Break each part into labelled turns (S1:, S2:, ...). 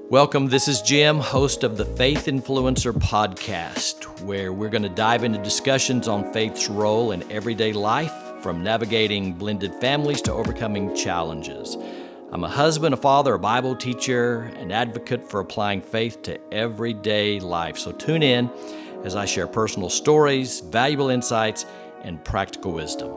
S1: Welcome, this is Jim, host of the Faith Influencer podcast, where we're going to dive into discussions on faith's role in everyday life, from navigating blended families to overcoming challenges. I'm a husband, a father, a Bible teacher, an advocate for applying faith to everyday life. So tune in as I share personal stories, valuable insights, and practical wisdom.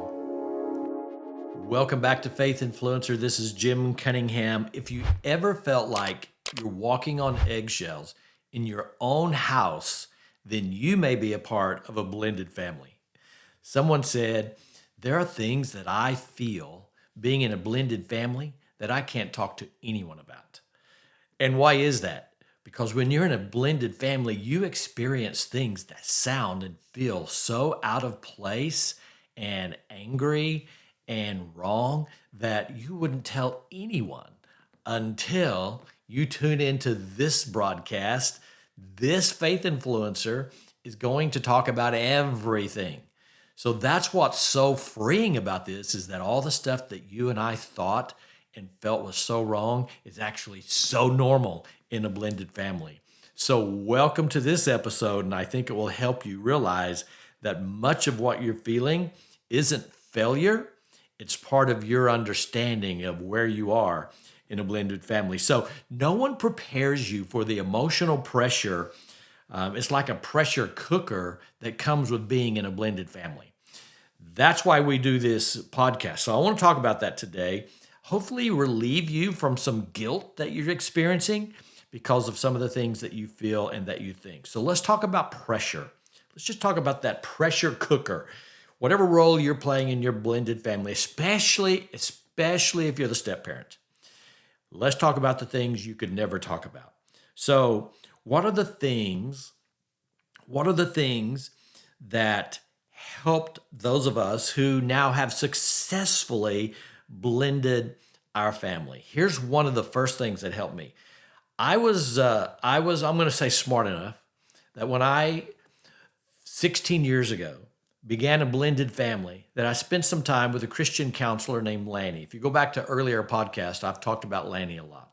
S1: Welcome back to Faith Influencer. This is Jim Cunningham. If you ever felt like you're walking on eggshells in your own house, then you may be a part of a blended family. Someone said, there are things that I feel being in a blended family that I can't talk to anyone about. And why is that? Because when you're in a blended family, you experience things that sound and feel so out of place and angry and wrong that you wouldn't tell anyone until you tune into this broadcast. This faith influencer is going to talk about everything. So that's what's so freeing about this, is that all the stuff that you and I thought and felt was so wrong is actually so normal in a blended family. So welcome to this episode, and I think it will help you realize that much of what you're feeling isn't failure. It's part of your understanding of where you are in a blended family. So no one prepares you for the emotional pressure. It's like a pressure cooker that comes with being in a blended family. That's why we do this podcast. So I want to talk about that today. Hopefully relieve you from some guilt that you're experiencing because of some of the things that you feel and that you think. So let's talk about pressure. Let's just talk about that pressure cooker. Whatever role you're playing in your blended family, especially if you're the step parent. Let's talk about the things you could never talk about. So, what are the things that helped those of us who now have successfully blended our family? Here's one of the first things that helped me. I'm going to say smart enough that when I 16 years ago began a blended family, that I spent some time with a Christian counselor named Lanny. If you go back to earlier podcasts, I've talked about Lanny a lot.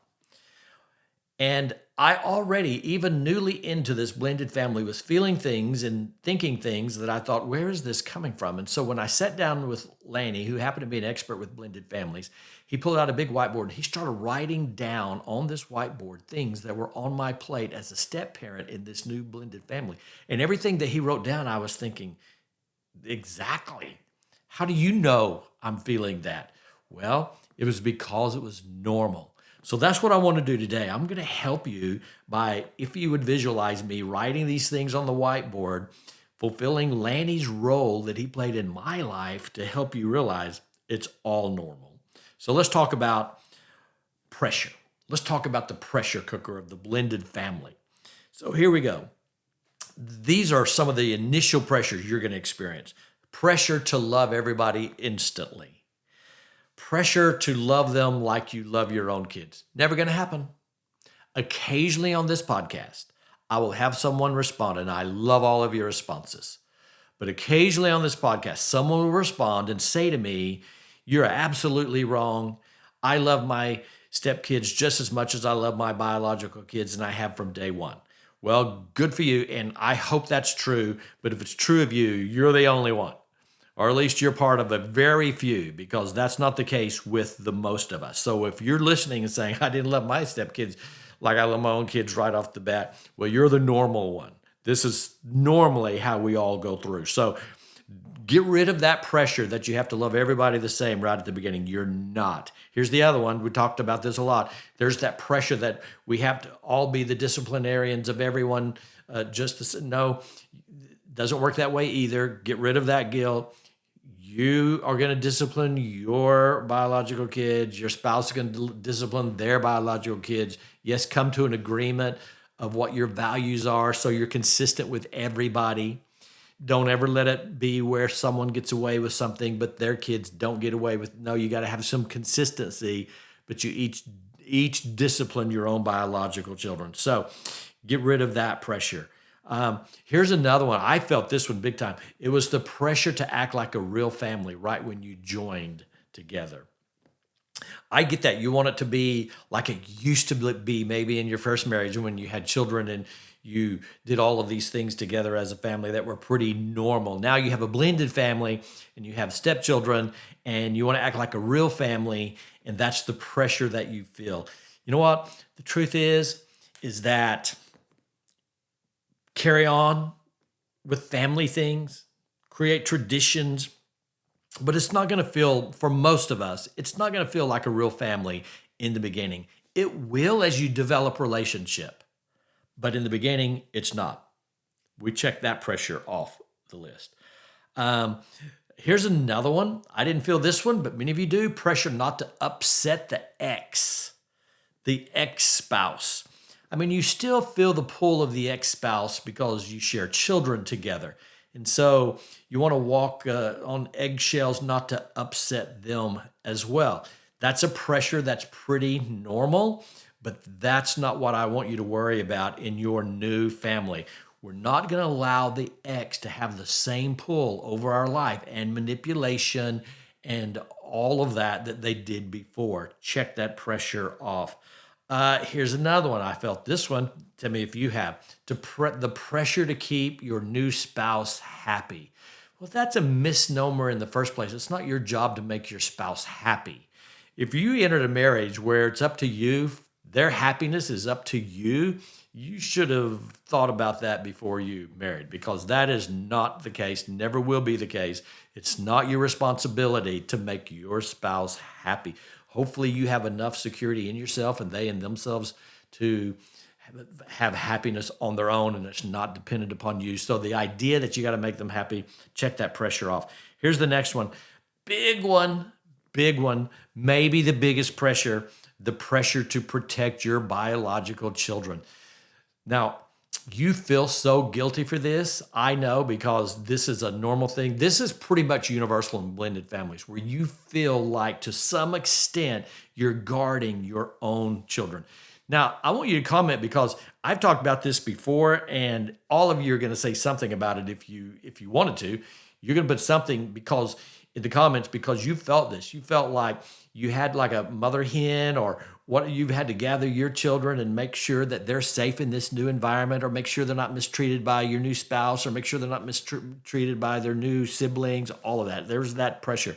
S1: And I already, even newly into this blended family, was feeling things and thinking things that I thought, where is this coming from? And so when I sat down with Lanny, who happened to be an expert with blended families, he pulled out a big whiteboard and he started writing down on this whiteboard things that were on my plate as a step parent in this new blended family. And everything that he wrote down, I was thinking, exactly. How do you know I'm feeling that? Well, it was because it was normal. So that's what I want to do today. I'm going to help you by, if you would visualize me writing these things on the whiteboard, fulfilling Lanny's role that he played in my life to help you realize it's all normal. So let's talk about pressure. Let's talk about the pressure cooker of the blended family. So here we go. These are some of the initial pressures you're going to experience. Pressure to love everybody instantly. Pressure to love them like you love your own kids. Never going to happen. Occasionally on this podcast, I will have someone respond, and I love all of your responses. But occasionally on this podcast, someone will respond and say to me, you're absolutely wrong. I love my stepkids just as much as I love my biological kids, and I have from day one. Well, good for you, and I hope that's true, but if it's true of you, you're the only one, or at least you're part of a very few, because that's not the case with the most of us. So if you're listening and saying, I didn't love my stepkids like I love my own kids right off the bat, well, you're the normal one. This is normally how we all go through. So get rid of that pressure that you have to love everybody the same right at the beginning. You're not. Here's the other one. We talked about this a lot. There's that pressure that we have to all be the disciplinarians of everyone. No, it doesn't work that way either. Get rid of that guilt. You are going to discipline your biological kids. Your spouse is going to discipline their biological kids. Yes, come to an agreement of what your values are so you're consistent with everybody. Don't ever let it be where someone gets away with something, but their kids don't get away with. No, you got to have some consistency, but you each discipline your own biological children. So get rid of that pressure. Here's another one. I felt this one big time. It was the pressure to act like a real family right when you joined together. I get that. You want it to be like it used to be maybe in your first marriage when you had children and you did all of these things together as a family that were pretty normal. Now you have a blended family and you have stepchildren and you want to act like a real family, and that's the pressure that you feel. You know what? The truth is that carry on with family things, create traditions, but it's not going to feel, for most of us, it's not going to feel like a real family in the beginning. It will as you develop relationship, but in the beginning, it's not. We check that pressure off the list. Um, Here's another one. I didn't feel this one, but many of you do. Pressure not to upset the ex spouse. I mean, you still feel the pull of the ex spouse because you share children together. And so you want to walk on eggshells not to upset them as well. That's a pressure that's pretty normal, but that's not what I want you to worry about in your new family. We're not going to allow the ex to have the same pull over our life and manipulation and all of that they did before. Check that pressure off. Here's another one. I felt this one. Tell me if you have. The pressure to keep your new spouse happy. Well, that's a misnomer in the first place. It's not your job to make your spouse happy. If you entered a marriage where it's up to you, their happiness is up to you, you should have thought about that before you married, because that is not the case, never will be the case. It's not your responsibility to make your spouse happy. Hopefully, you have enough security in yourself and they in themselves to have happiness on their own, and it's not dependent upon you. So the idea that you got to make them happy, check that pressure off. Here's the next one. Big one, big one, maybe the biggest pressure, the pressure to protect your biological children. Now, you feel so guilty for this. I know, because this is a normal thing. This is pretty much universal in blended families, where you feel like to some extent you're guarding your own children. Now, I want you to comment, because I've talked about this before, and all of you are going to say something about it if you wanted to. You're going to put something because in the comments, because you felt this. You felt like you had like a mother hen, or what, you've had to gather your children and make sure that they're safe in this new environment, or make sure they're not mistreated by your new spouse, or make sure they're not mistreated by their new siblings, all of that. There's that pressure.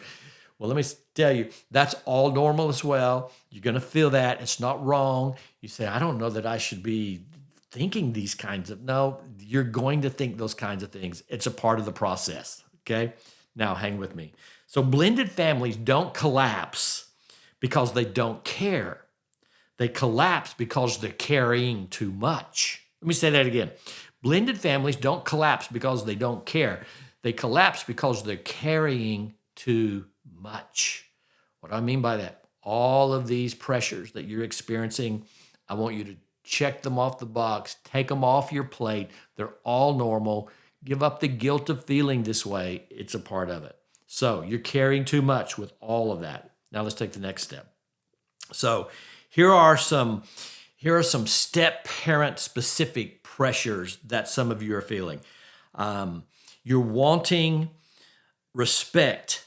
S1: Well, let me tell you, that's all normal as well. You're going to feel that. It's not wrong. You say, I don't know that I should be thinking these kinds of, no, you're going to think those kinds of things. It's a part of the process. Okay. Now hang with me. So blended families don't collapse because they don't care. They collapse because they're carrying too much. Let me say that again. Blended families don't collapse because they don't care. They collapse because they're carrying too much. What do I mean by that? All of these pressures that you're experiencing, I want you to check them off the box, take them off your plate. They're all normal. Give up the guilt of feeling this way. It's a part of it. So you're carrying too much with all of that. Now let's take the next step. So here are some step parent specific pressures that some of you are feeling. You're wanting respect,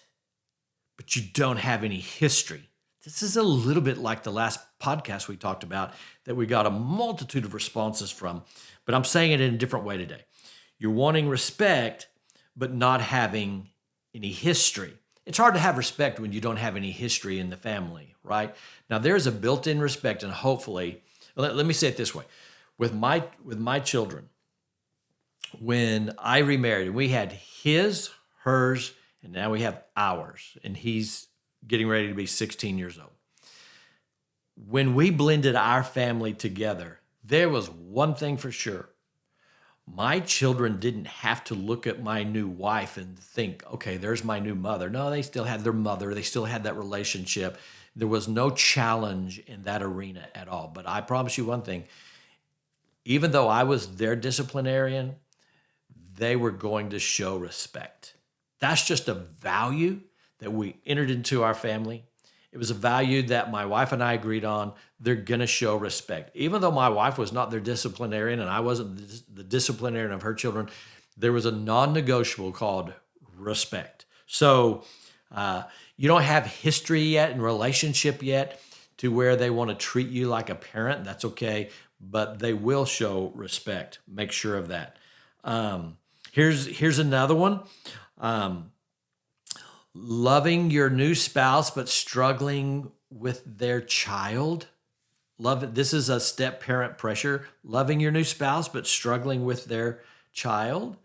S1: but you don't have any history. This is a little bit like the last podcast we talked about that we got a multitude of responses from, but I'm saying it in a different way today. You're wanting respect, but not having any history. It's hard to have respect when you don't have any history in the family, right? Now, there's a built-in respect, and hopefully, let me say it this way. With my children, when I remarried, we had his, hers, and now we have ours, and he's getting ready to be 16 years old. When we blended our family together, there was one thing for sure. My children didn't have to look at my new wife and think, okay, there's my new mother. No, they still had their mother. They still had that relationship. There was no challenge in that arena at all. But I promise you one thing, even though I was their disciplinarian, they were going to show respect. That's just a value that we entered into our family. It was a value that my wife and I agreed on. They're going to show respect. Even though my wife was not their disciplinarian and I wasn't the disciplinarian of her children, there was a non-negotiable called respect. So You don't have history yet and relationship yet to where they want to treat you like a parent. That's okay, but they will show respect. Make sure of that. Um, here's another one. Um, Loving your new spouse but struggling with their child. Love it. This is a step parent pressure. Loving your new spouse but struggling with their child.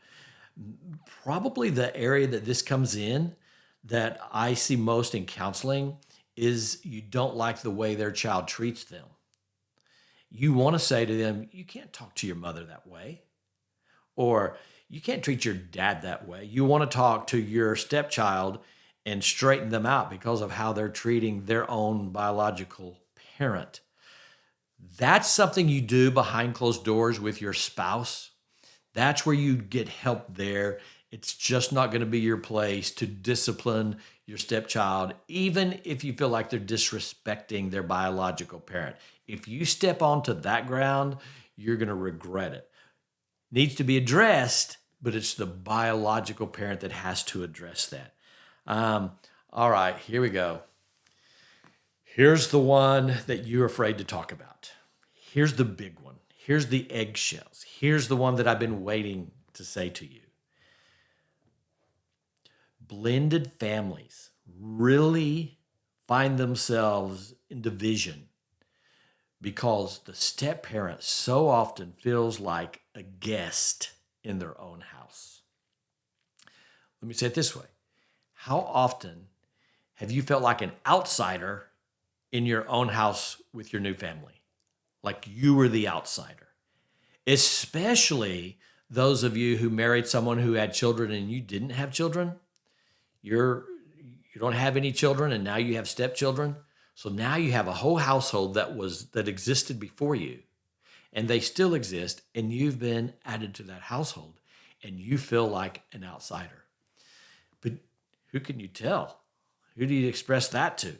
S1: Probably the area that this comes in that I see most in counseling is you don't like the way their child treats them. You want to say to them, you can't talk to your mother that way, or you can't treat your dad that way. You want to talk to your stepchild and straighten them out because of how they're treating their own biological parent. That's something you do behind closed doors with your spouse. That's where you get help there. It's just not going to be your place to discipline your stepchild, even if you feel like they're disrespecting their biological parent. If you step onto that ground, you're going to regret it. Needs to be addressed, but it's the biological parent that has to address that. All right, here we go. Here's the one that you're afraid to talk about. Here's the big one. Here's the eggshells. Here's the one that I've been waiting to say to you. Blended families really find themselves in division because the step parent so often feels like a guest in their own house. Let me say it this way. How often have you felt like an outsider in your own house with your new family? Like you were the outsider. Especially those of you who married someone who had children and you didn't have children. You don't have any children and now you have stepchildren. So now you have a whole household that existed before you, and they still exist, and you've been added to that household and you feel like an outsider. But who can you tell? Who do you express that to?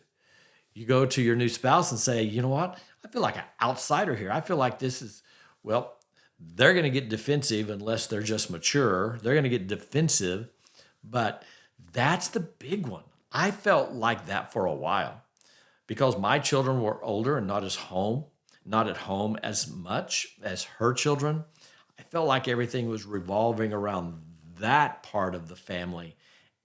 S1: You go to your new spouse and say, you know what? I feel like an outsider here. I feel like this is, well, they're going to get defensive unless they're just mature. They're going to get defensive, but that's the big one. I felt like that for a while because my children were older and not at home as much as her children. I felt like everything was revolving around that part of the family.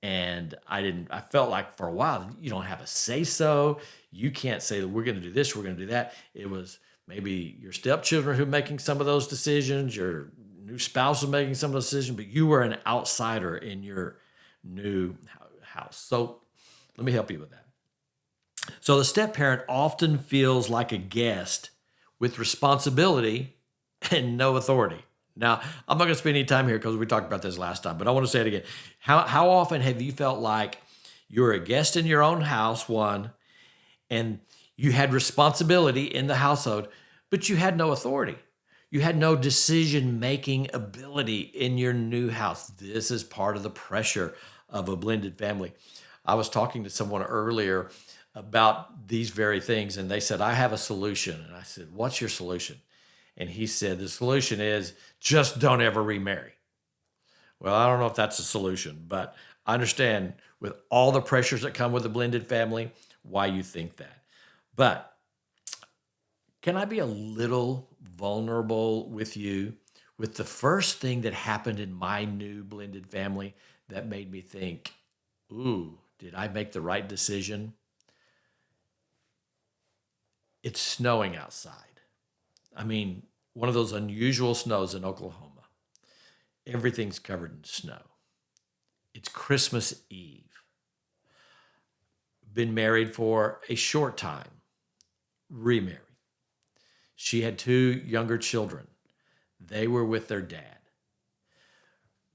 S1: And I felt like for a while, you don't have a say so. You can't say that we're going to do this, we're going to do that. It was maybe your stepchildren who were making some of those decisions, your new spouse was making some of those decisions, but you were an outsider in your new house. So let me help you with that. So the step parent often feels like a guest with responsibility and no authority. Now, I'm not going to spend any time here because we talked about this last time, but I want to say it again. How often have you felt like you're a guest in your own house, one, and you had responsibility in the household, but you had no authority? You had no decision-making ability in your new house. This is part of the pressure of a blended family. I was talking to someone earlier about these very things, and they said, I have a solution. And I said, what's your solution? And he said, the solution is just don't ever remarry. Well, I don't know if that's a solution, but I understand with all the pressures that come with a blended family, why you think that. But can I be a little vulnerable with you with the first thing that happened in my new blended family that made me think, ooh, did I make the right decision? It's snowing outside. I mean, one of those unusual snows in Oklahoma. Everything's covered in snow. It's Christmas Eve. Been married for a short time, remarried. She had two younger children. They were with their dad.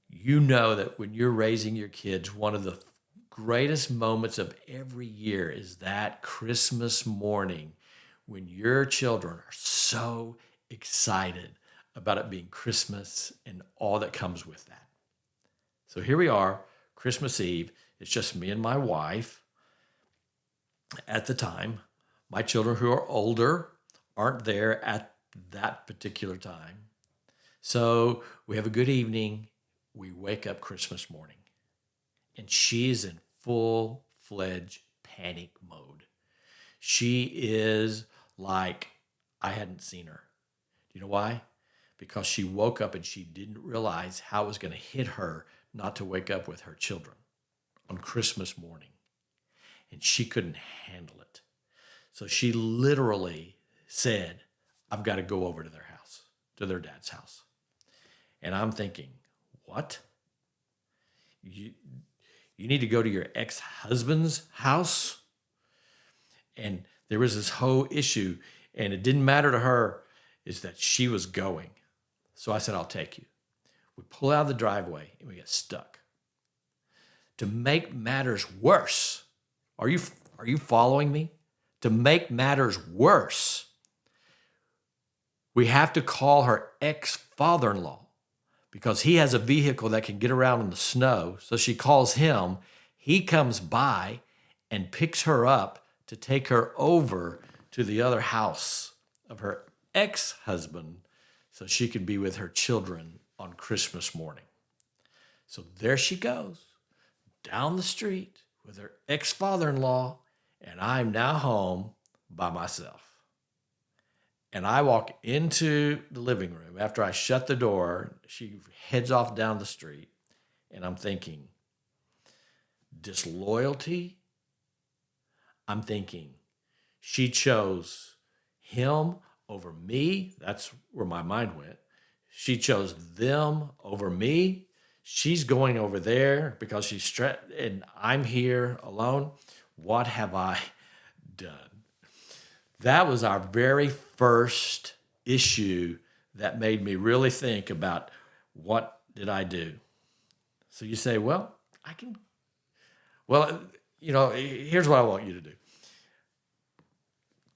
S1: You know that when you're raising your kids, one of the greatest moments of every year is that Christmas morning when your children are so excited about it being Christmas and all that comes with that. So here we are, Christmas Eve. It's just me and my wife at the time. My children who are older aren't there at that particular time. So we have a good evening. We wake up Christmas morning and she's in full full-fledged panic mode. She is like I hadn't seen her. Do you know why? Because she woke up and she didn't realize how it was going to hit her not to wake up with her children on Christmas morning. And she couldn't handle it. So she literally said, I've got to go over to their house, to their dad's house. And I'm thinking, what? You need to go to your ex-husband's house? And there was this whole issue, and it didn't matter to her, is that she was going. So I said, I'll take you. We pull out of the driveway, and we get stuck. To make matters worse, are you following me? To make matters worse, we have to call her ex-father-in-law because he has a vehicle that can get around in the snow. So she calls him. He comes by and picks her up to take her over to the other house of her ex-husband so she could be with her children on Christmas morning. So there she goes down the street with her ex-father-in-law, and I'm now home by myself. And I walk into the living room. After I shut the door, she heads off down the street, and I'm thinking, disloyalty? I'm thinking, she chose him over me. That's where my mind went. She chose them over me. She's going over there because she's stressed, and I'm here alone. What have I done? That was our very first issue that made me really think about what did I do? So you say, well, here's what I want you to do.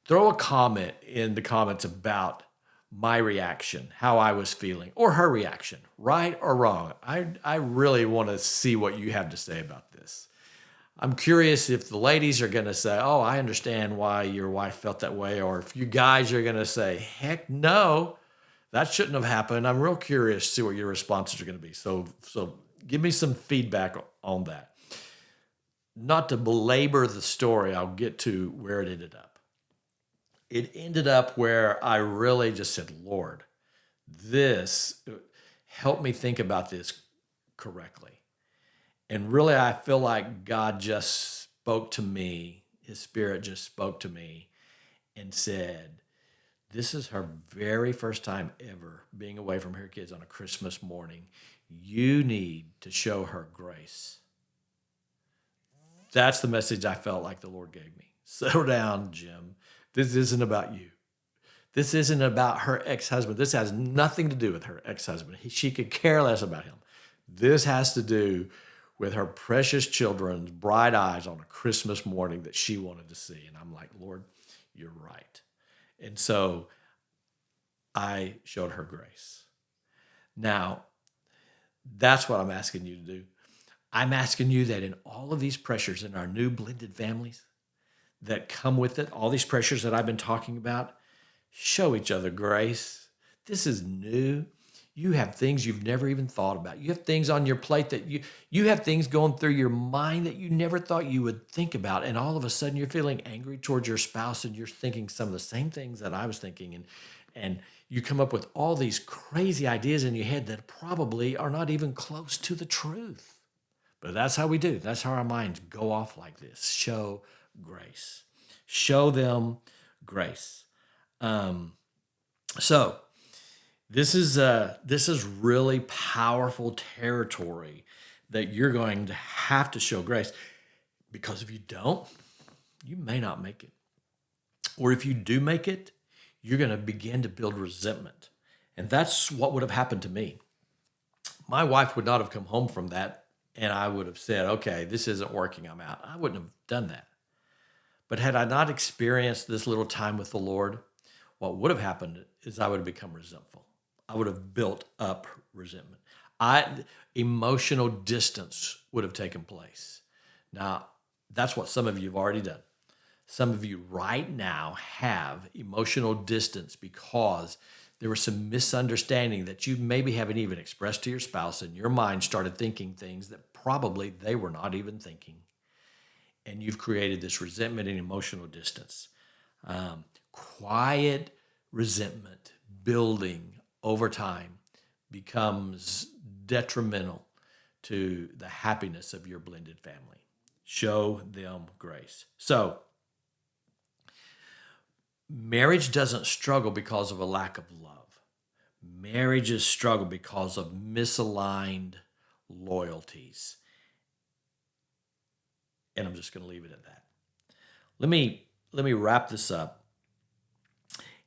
S1: Throw a comment in the comments about my reaction, how I was feeling, or her reaction, right or wrong. I really want to see what you have to say about this. I'm curious if the ladies are going to say, oh, I understand why your wife felt that way, or if you guys are going to say, heck no, that shouldn't have happened. I'm real curious to see what your responses are going to be. So give me some feedback on that. Not to belabor the story, I'll get to where it ended up. It ended up where I really just said, Lord, help me think about this correctly. And really, I feel like God just spoke to me. His Spirit just spoke to me and said, this is her very first time ever being away from her kids on a Christmas morning. You need to show her grace. That's the message I felt like the Lord gave me. Settle down, Jim. This isn't about you. This isn't about her ex-husband. This has nothing to do with her ex-husband. She could care less about him. This has to do with her precious children's bright eyes on a Christmas morning that she wanted to see. And I'm like, Lord, you're right. And so I showed her grace. Now, that's what I'm asking you to do. I'm asking you that in all of these pressures in our new blended families that come with it, all these pressures that I've been talking about, show each other grace. This is new. You have things you've never even thought about. You have things on your plate that you have things going through your mind that you never thought you would think about. And all of a sudden you're feeling angry towards your spouse and you're thinking some of the same things that I was thinking. And you come up with all these crazy ideas in your head that probably are not even close to the truth. But that's how we do. That's how our minds go off like this. Show grace. Show them grace. So this is really powerful territory that you're going to have to show grace, because if you don't, you may not make it. Or if you do make it, you're going to begin to build resentment. And that's what would have happened to me. My wife would not have come home from that, and I would have said, okay, this isn't working, I'm out. I wouldn't have done that. But had I not experienced this little time with the Lord, what would have happened is I would have become resentful. I would have built up resentment. Emotional distance would have taken place. Now, that's what some of you have already done. Some of you right now have emotional distance because there was some misunderstanding that you maybe haven't even expressed to your spouse, and your mind started thinking things that probably they were not even thinking. and you've created this resentment and emotional distance. Quiet resentment building over time becomes detrimental to the happiness of your blended family. Show them grace. So, marriage doesn't struggle because of a lack of love. Marriages struggle because of misaligned loyalties. And I'm just going to leave it at that. Let me wrap this up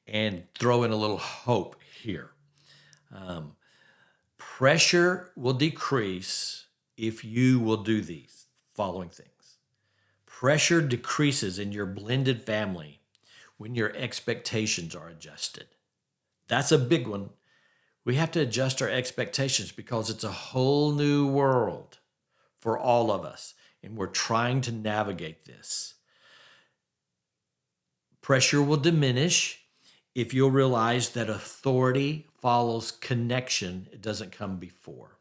S1: and throw in a little hope here. Pressure will decrease if you will do these following things. Pressure decreases in your blended family when your expectations are adjusted. That's a big one. We have to adjust our expectations because it's a whole new world for all of us, and we're trying to navigate this. Pressure will diminish if you'll realize that authority follows connection, it doesn't come before.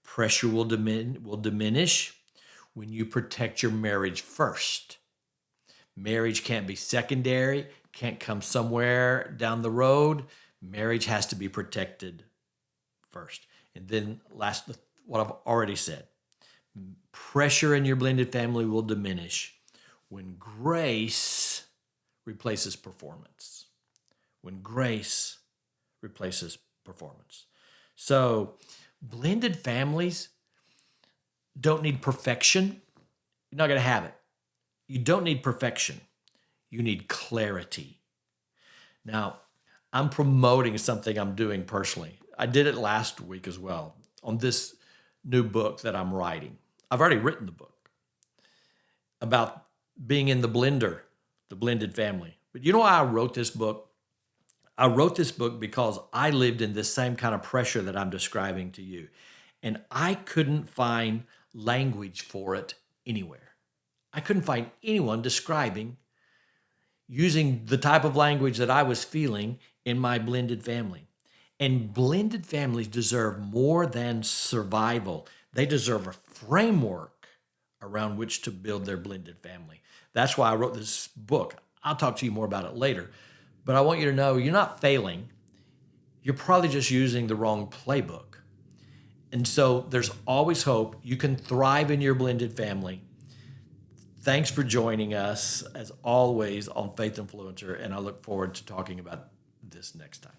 S1: Pressure will diminish when you protect your marriage first. Marriage can't be secondary, can't come somewhere down the road. Marriage has to be protected first. And then last, what I've already said, pressure in your blended family will diminish when grace replaces performance. When grace replaces performance. So, blended families don't need perfection. You're not going to have it. You don't need perfection. You need clarity. Now, I'm promoting something I'm doing personally. I did it last week as well on this new book that I'm writing. I've already written the book about being in the blender, the blended family. But you know why I wrote this book? I wrote this book because I lived in this same kind of pressure that I'm describing to you. And I couldn't find language for it anywhere. I couldn't find anyone describing using the type of language that I was feeling in my blended family. And blended families deserve more than survival. They deserve a framework around which to build their blended family. That's why I wrote this book. I'll talk to you more about it later. But I want you to know you're not failing. You're probably just using the wrong playbook. And so there's always hope. You can thrive in your blended family. Thanks for joining us, as always, on Faith Influencer, and I look forward to talking about this next time.